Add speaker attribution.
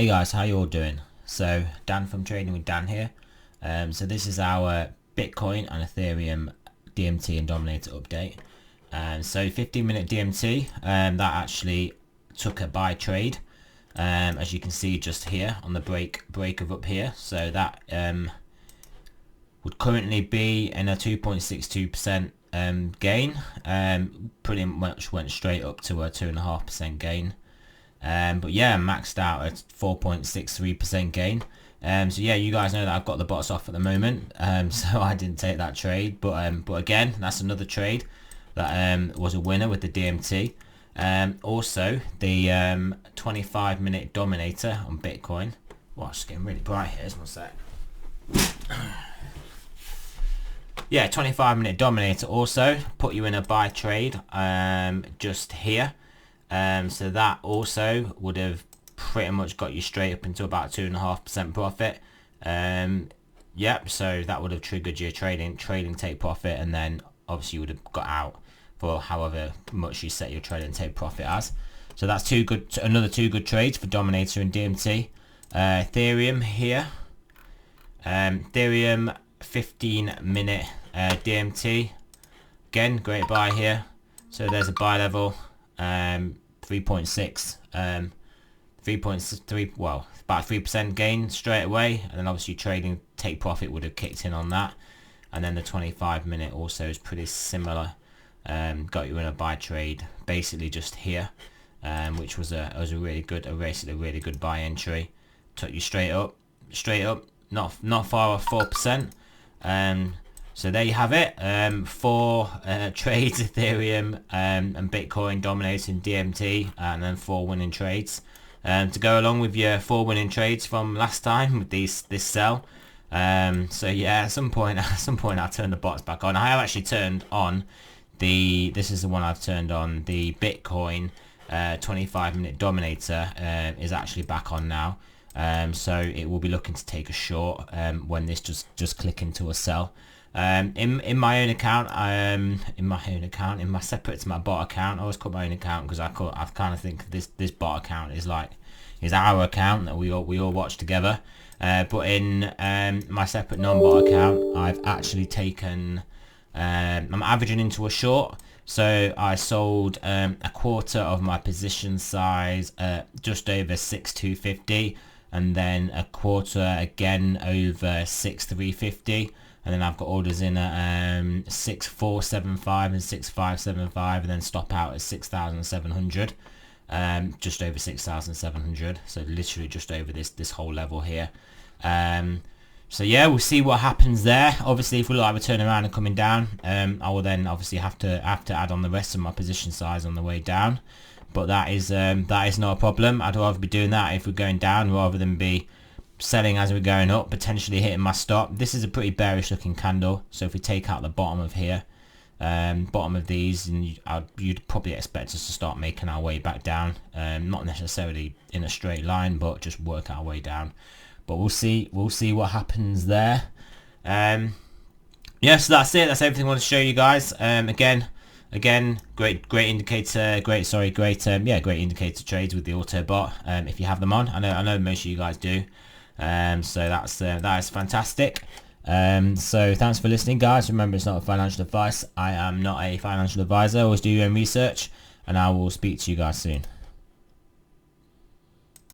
Speaker 1: Hey guys, how you all doing? So Dan from Trading with Dan here. So this is our Bitcoin and Ethereum DMT and Dominator update. So 15-minute DMT, that actually took a buy trade, as you can see just here on the break of up here. So that would currently be in a 2.62% gain. Pretty much went straight up to a 2.5% gain. But yeah, maxed out at 4.63% gain. So yeah, you guys know that I've got the bots off at the moment, so I didn't take that trade. But again, that's another trade that was a winner with the DMT. Also, the 25-minute Dominator on Bitcoin. Wow, it's getting really bright here. Just one sec. Yeah, 25-minute Dominator also put you in a buy trade just here. So that also would have pretty much got you straight up into about 2.5% profit. Yep, so that would have triggered your trading take profit, and then obviously you would have got out for however much you set your trading take profit as. So that's another two good trades for Dominator and DMT. Ethereum here. Ethereum 15-minute DMT. Again, great buy here. So there's a buy level. 3.6, 3.3, well, about 3% gain straight away, and then obviously trading take profit would have kicked in on that. And then the 25-minute also is pretty similar. Got you in a buy trade basically just here, which was a really good buy entry. Took you straight up, not far off 4%. So there you have it, 4 trades, Ethereum and Bitcoin dominating DMT, and then 4 winning trades to go along with your 4 winning trades from last time with this sell. So yeah, at some point I'll turn the bots back on. I have actually turned on this is the one I've turned on, the Bitcoin 25-minute Dominator is actually back on now. So it will be looking to take a short when this just click into a sell. In my own account, in my separate to my bot account, I always call my own account because I kind of think this bot account is our account that we all watch together. But in my separate non-bot account, I've actually taken, I'm averaging into a short. So I sold a quarter of my position size just over 6,250, and then a quarter again over 6,350. And then I've got orders in at 6,475 and 6,575, and then stop out at 6,700, just over 6,700. So literally just over this whole level here. So yeah, we'll see what happens there. Obviously, if we look like we're turning around and coming down, I will then obviously have to add on the rest of my position size on the way down. But that is not a problem. I'd rather be doing that if we're going down rather than be selling as we're going up, potentially hitting my stop. This is a pretty bearish looking candle, so if we take out the bottom of here, bottom of these, and you'd probably expect us to start making our way back down, not necessarily in a straight line, but just work our way down. But we'll see what happens there. Yeah, so that's it. That's everything I want to show you guys. Again, great indicator, great indicator trades with the auto bot. If you have them on, I know most of you guys do. So that is fantastic. So thanks for listening, guys. Remember, it's not financial advice. I am not a financial advisor. Always do your own research, and I will speak to you guys soon.